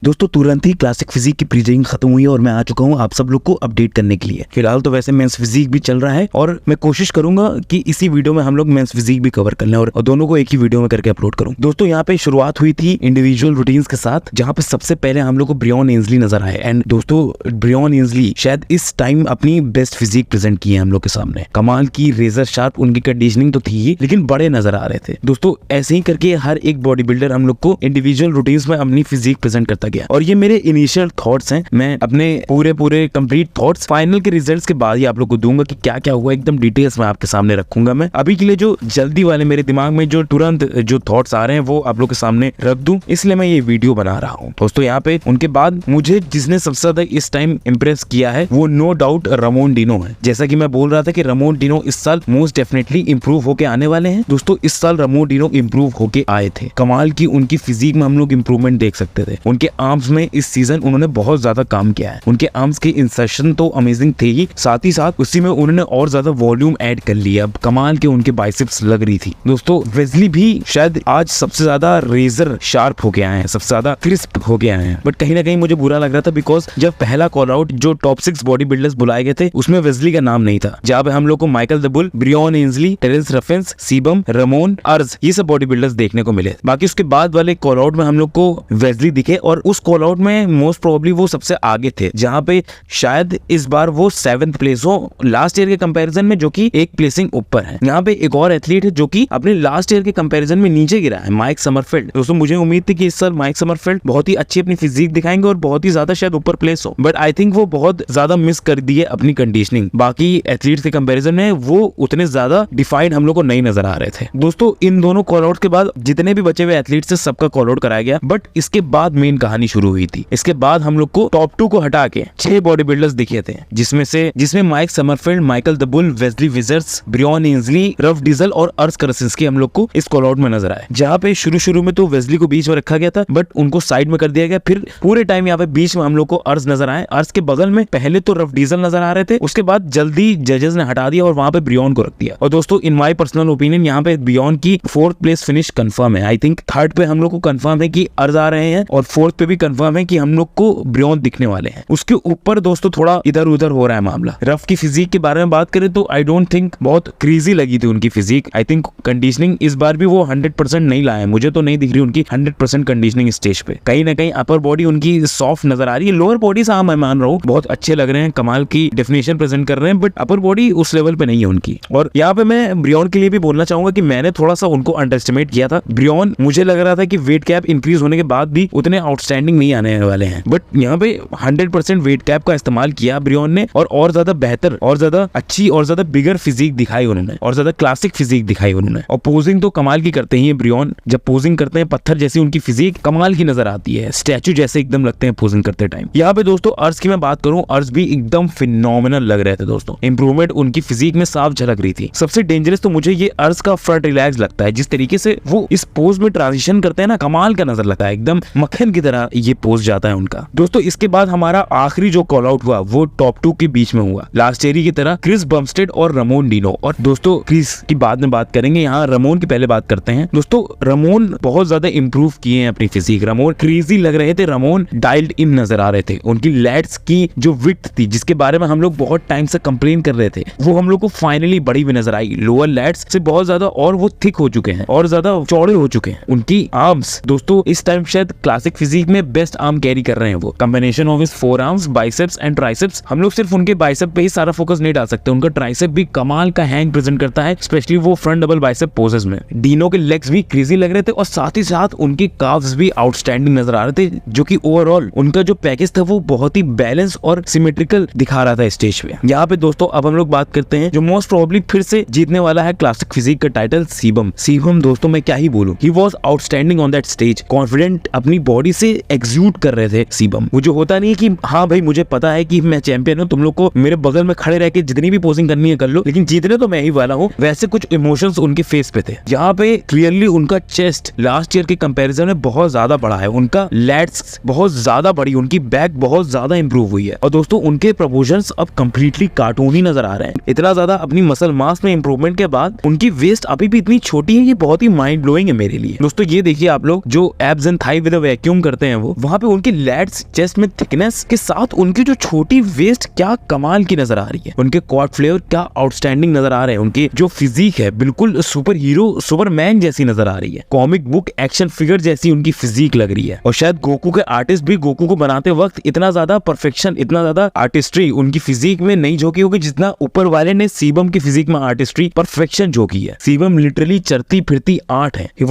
दोस्तों तुरंत ही classic physique की प्रीजिंग खत्म हुई और मैं आ चुका हूं आप सब लोग को अपडेट करने के लिए। फिलहाल तो वैसे मेंस फिजिक भी चल रहा है और मैं कोशिश करूंगा कि इसी वीडियो में हम लोग मेंस फिजिक भी कवर कर लें और दोनों को एक ही वीडियो में करके अपलोड करूं। दोस्तों यहाँ पे शुरुआत हुई थी इंडिविजुअल रूटीन्स के साथ, जहां पे सबसे पहले हम लोग को ब्रियॉन एंसली नजर आए। एंड दोस्तों ब्रियॉन एंसली शायद इस टाइम अपनी बेस्ट फिजिक प्रेजेंट की है हम लोग के सामने। कमाल की रेजर शार्प उनकी कंडीशनिंग तो थी ही, लेकिन बड़े नजर आ रहे थे। दोस्तों ऐसे ही करके हर एक बॉडी बिल्डर हम लोग को इंडिविजुअल रूटीन्स में अपनी फिजिक प्रेजेंट करता गया और ये मेरे इनिशियल थॉट्स हैं। मैं अपने पूरे कंप्लीट थॉट्स फाइनल के रिजल्ट्स के बाद ही आप लोग को दूंगा कि क्या क्या हुआ, एकदम डिटेल्स में आपके सामने रखूंगा। मैं अभी के लिए जो जल्दी वाले मेरे दिमाग में जो तुरंत जो थॉट्स आ रहे हैं वो आप लोग के सामने रख दूं, इसलिए मैं ये वीडियो बना रहा हूं। दोस्तों यहाँ पे उनके बाद मुझे जिसने सबसे ज्यादा इस टाइम इंप्रेस किया है वो नो डाउट रामोन डिनो है। जैसा कि मैं बोल रहा था कि रामोन डिनो इस साल मोस्ट डेफिनेटली इंप्रूव होके आने वाले हैं। दोस्तों इस साल रामोन डिनो इंप्रूव होके आए थे। कमाल की उनकी फिजिक में हम लोग इंप्रूवमेंट देख सकते थे। उनके आर्म्स में इस सीजन उन्होंने बहुत ज्यादा काम किया है। उनके आर्म्स की इंसर्शन तो अमेजिंग थे ही, साथ ही साथ उसी में उन्होंने और ज्यादा वॉल्यूम ऐड कर लिया। अब कमाल के उनके बाइसेप्स लग रही थी। दोस्तों वेस्ली भी शायद आज सबसे ज्यादा रेजर शार्प हो गया है, सबसे ज्यादा क्रिस्प हो गया है। बट कहीं ना कहीं मुझे बुरा लग रहा था बिकॉज जब पहला कॉल आउट जो टॉप 6 बॉडी बिल्डर्स बुलाए गए थे उसमें वेस्ली का नाम नहीं था। जहाँ पे हम लोग को Michael the Bull, Brian Ansley, Terrence Ruffin, CBum, Ramon, Urs ये सब बॉडी बिल्डर्स देखने को मिले। बाकी उसके बाद वाले कॉल आउट में हम लोग को वेस्ली दिखे और उस कॉल आउट में मोस्ट प्रोबेबली वो सबसे आगे थे, जहां पे शायद इस बार वो 7th प्लेस हो लास्ट ईयर के कंपैरिजन में, जो कि एक प्लेसिंग ऊपर है। यहाँ पे एक और एथलीट है जो कि अपने लास्ट ईयर के कंपैरिजन में नीचे गिरा है, माइक समरफील्ड। दोस्तों मुझे उम्मीद थी कि इस साल माइक समरफील्ड बहुत ही अच्छी अपनी फिजिक दिखाएंगे और बहुत ही ज्यादा शायद ऊपर प्लेस हो, बट आई थिंक वो बहुत ज्यादा मिस कर दिए अपनी कंडीशनिंग। बाकी एथलीट के कंपैरिजन में वो उतने ज्यादा डिफाइंड हम लोग को नहीं नजर आ रहे थे। दोस्तों इन दोनों कॉल आउट के बाद जितने भी बचे हुए एथलीट से सबका कॉल आउट कराया गया, बट इसके बाद मेन कहानी शुरू हुई थी। इसके बाद हम लोग को टॉप 2 को हटा के 6 बॉडी बिल्डर्स दिखे थे, जिसमें Mike Sommerfeld, Michael the Bull, Wesley Vissers, Brian Ansley, Ruff Diesel और अर्ज करसिंस्की हम लोग को इस कॉल आउट में नजर आए। जहाँ पे शुरू में तो वेस्ली को बीच में रखा गया था, बट उनको साइड में कर दिया गया। फिर पूरे टाइम यहाँ पे बीच में हम लोग को अर्ज नजर आए। अर्ज के बगल में पहले तो रफ डीजल नजर आ रहे थे, उसके बाद जल्दी जजेस ने हटा दिया और वहां पे ब्रियॉन को रख दिया। और दोस्तों इन माय पर्सनल ओपिनियन यहाँ पे ब्रियॉन की 4th प्लेस फिनिश कंफर्म है। आई थिंक 3rd पे हम लोग को कंफर्म है कि अर्ज आ रहे हैं और 4th पे भी कंफर्म है कि हम लोग को ब्रियॉन दिखने वाले हैं। उसके ऊपर दोस्तों थोड़ा इधर उधर हो रहा है मामला। रफ की फिजिक के बारे में बात करें तो आई डोंट थिंक बहुत क्रेजी लगी थी उनकी फिजिक। आई थिंक कंडीशनिंग इस बार भी वो 100% नहीं लाए। मुझे तो नहीं दिख रही उनकी 100% कंडीशनिंग स्टेज पे। कहीं ना कहीं अपर बॉडी उनकी सॉफ्ट नजर आ रही है। लोअर बॉडी से मैं मान रहा हूँ बहुत अच्छे लग रहे हैं, कमाल की डेफिनेशन प्रेजेंट कर रहे हैं, बट अपर बॉडी उस लेवल पे नहीं है उनकी। और यहाँ पे मैं ब्रियॉन के लिए भी बोलना चाहूंगा कि मैंने थोड़ा सा उनको अंडरएस्टिमेट किया था। ब्रियॉन मुझे लग रहा था कि वेट कैप इंक्रीज होने के बाद भी उतने आउटस्टैंडिंग नहीं आने वाले हैं, बट यहाँ पे 100% वेट कैप का इस्तेमाल किया ब्रियॉन ने और ज्यादा बेहतर और ज्यादा अच्छी और ज्यादा बिगर फिजिक दिखाई उन्होंने और ज्यादा क्लासिक फिजिक दिखाई उन्होंने। और पोजिंग तो कमाल की करते हैं ब्रियॉन। जब पोजिंग करते हैं पत्थर जैसी उनकी फिजिक कमाल की नजर आती है, स्टैचू जैसे एकदम लगते हैं पोजिंग करते टाइम। यहाँ पे दोस्तों अर्ज की मैं बात करूं, अर्ज भी एकदम फिनोमिनल लग रहे थे दोस्तों। इंप्रूवमेंट उनकी फिजिक में साफ झलक रही थी। सबसे डेंजरस तो मुझे ये अर्ज का फ्रंट रिलैक्स लगता है। जिस तरीके से वो इस पोज में ट्रांजिशन करते हैं ना, कमाल का नजर लगता है, एकदम मक्खन की तरह ये पोज जाता है उनका। दोस्तों इसके बाद हमारा आखिरी जो कॉल आउट हुआ वो टॉप 2 के बीच में हुआ, लास्ट ईयर की तरह क्रिस बमस्टेड और रामोन डिनो। और दोस्तों क्रिस की बाद में बात करेंगे, यहाँ रामोन की पहले बात करते हैं। दोस्तों रामोन बहुत ज्यादा इंप्रूव किए हैं अपनी फिजिक। रामोन क्रेजी लग रहे थे, रामोन डाइल्ड इन नजर आ रहे थे। उनकी लैट्स की जो विड्थ थी जिसके बारे में हम लोग बहुत टाइम से कंप्लेन कर रहे थे, वो हम लोग को फाइनली बड़ी हुई नजर आई। लोअर लैट्स से बहुत ज्यादा और वो थिक हो चुके हैं और ज्यादा चौड़े हो चुके हैं। उनकी आर्म्स दोस्तों इस टाइम शायद क्लासिक फिजिक में बेस्ट आर्म कैरी कर रहे हैं वो। Combination of his four arms, biceps and triceps. हम लोग सिर्फ उनके बाइसेप पे ही सारा फोकस नहीं डाल सकते, उनका ट्राइसेप भी कमाल का हैंग प्रेजेंट करता है, स्पेशली वो फ्रंट डबल बाइसेप पोजेस में। डिनो के लेग्स भी क्रेजी लग रहे थे और साथ ही साथ उनके काफ्स भी आउटस्टैंडिंग नजर आ रहे थे, जो कि ओवरऑल उनका जो पैकेज था वो बहुत ही बैलेंस और सिमेट्रिकल दिखा रहा था स्टेज पे। यहाँ पे दोस्तों अब हम लोग बात करते हैं जो मोस्ट प्रोबेबली फिर से जीतने वाला है क्लासिक फिजिक का टाइटल, सीबम। सीबम दोस्तों मैं क्या ही बोलूं, he was outstanding on that stage. Confident अपनी बॉडी से एग्जीक्यूट कर रहे थे सीबम। वो जो होता नहीं कि हाँ भाई मुझे पता है कि मैं चैंपियन हूँ, तुम लोग को मेरे बगल में खड़े रह के जितनी भी पोजिंग करनी है कर लो, लेकिन जीतने तो मैं ही वाला हूँ, वैसे कुछ इमोशंस उनके फेस पे थे। यहाँ पे क्लियरली उनका चेस्ट लास्ट ईयर के कंपैरिजन में बहुत ज्यादा बड़ा है, उनका लैट्स बहुत ज्यादा बड़ी, उनकी बैक बहुत ज्यादा इंप्रूव हुई है। और दोस्तों उनके प्रोपोर्शंस अब कंप्लीटली कार्टूनी नजर आ रहे हैं। इतना ज्यादा अपनी मसल मास में इंप्रूवमेंट के बाद उनकी वेस्ट अभी भी इतनी छोटी है, ये बहुत ही माइंड ब्लोइंग है मेरे लिए। दोस्तों ये देखिए आप लोग जो abs and thigh with a vacuum करते हैं वो, वहां पे उनकी लैट्स चेस्ट में थिकनेस के साथ उनकी जो छोटी वेस्ट क्या कमाल की नजर आ रही है, उनके क्वाड फ्लेवर क्या आउटस्टैंडिंग नजर आ रहे हैं, उनकी जो फिजिक है बिल्कुल सुपर हीरो सुपरमैन जैसी नजर आ रही है, कॉमिक बुक एक्शन फिगर जैसी उनकी फिजिक लग रही है। और शायद गोकू के आर्टिस्ट भी गोकू को बनाते वक्त इतना ज्यादा परफेक्शन, इतना ज्यादा आर्टिस्ट्री उनकी फिजिक में नहीं झोंकी होगी जितना ऊपर वाले ने सीबम की फिजिक में आर्टिस्ट्री परफेक्शन झोंकी है। सीबम लिटरली चलती फिरती आर्ट है। He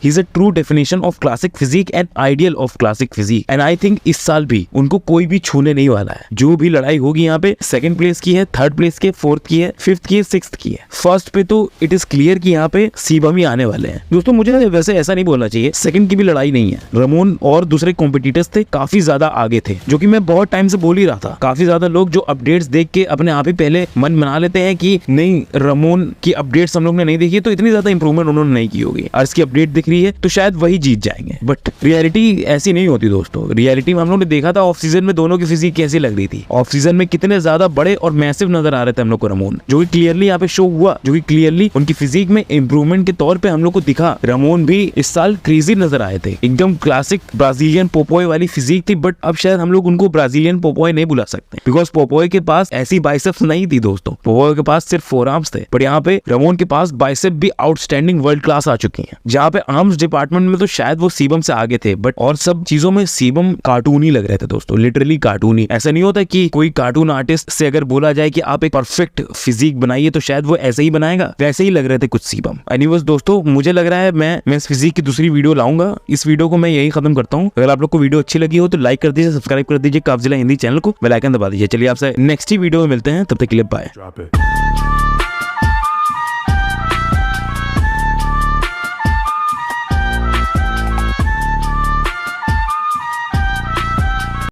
is a true definition of classic physique and ideal of classic physique, and I think इस साल भी उनको कोई भी छूने नहीं वाला है। जो भी लड़ाई होगी यहाँ पे, सेकंड प्लेस की है, थर्ड प्लेस की है, फोर्थ की है, फिफ्थ की है, सिक्स्थ की है, फर्स्ट पे तो इट इज क्लियर कि यहाँ पे सीबम ही आने वाले हैं। दोस्तों मुझे वैसे ऐसा नहीं बोलना चाहिए, सेकंड की भी लड़ाई नहीं है। रमोन और दूसरे कॉम्पिटिटर्स थे काफी ज्यादा आगे थे, जो कि मैं बहुत टाइम से बोल ही रहा था। काफी ज्यादा लोग जो अपडेट्स देख के अपने आप ही पहले मन बना लेते हैं कि नहीं, रमोन की अपडेट्स हम लोग ने नहीं देखी तो इतनी ज्यादा इंप्रूवमेंट उन्होंने नहीं की होगी, अर्ज की अपडेट दिख रही है तो शायद वही जीत जाएंगे। बट रियलिटी ऐसी नहीं होती दोस्तों। रियलिटी में हम लोग ने देखा था ऑफ सीजन में दोनों की फिजिक कैसी लग रही थी। ऑफ सीजन में कितने ज्यादा बड़े और मैसिव नजर आ रहे थे हम लोग को रमोन, जो कि क्लियरली यहाँ पे शो हुआ, जो कि क्लियरली उनकी फिजिक में इंप्रूवमेंट के तौर पे हम लोग को दिखा। रमोन भी इस साल क्रेजी नजर आए थे, एकदम क्लासिक ब्राजीलियन पोपोय वाली फिजिक थी। बट अब शायद हम लोग उनको ब्राजीलियन पोपोय नहीं बुला सकते, बिकॉज पोपोय के पास ऐसी बाइसेप्स नहीं थी दोस्तों। पोपोय के पास सिर्फ फोर आर्म्स थे, बट यहाँ पे रमोन के पास बाइसेप भी आउटस्टैंडिंग वर्ल्ड क्लास आ चुकी हैं। जहाँ पे आर्म्स डिपार्टमेंट में तो शायद वो सीबम से आगे थे, बट और सब चीजों में सीबम कार्टूनी लग रहे थे दोस्तों, लिटरली कार्टूनी। ऐसा नहीं होता कि कोई कार्टून आर्टिस्ट से अगर बोला जाए कि आप एक परफेक्ट फिजिक बनाइए तो शायद वो ऐसे ही बनाएगा, वैसे ही लग रहे थे कुछ सीबम। एनीवेज दोस्तों, मुझे लग रहा है मैं इस फिजिक की दूसरी वीडियो लाऊंगा। इस वीडियो को मैं यही खत्म करता हूँ। अगर आप लोग को वीडियो अच्छी लगी हो तो लाइक कर दीजिए, सब्सक्राइब कर दीजिए काफजिला हिंदी चैनल को, बेल आइकन दबा दीजिए। चलिए आपसे नेक्स्ट ही वीडियो में मिलते हैं, तब तक के लिए बाय।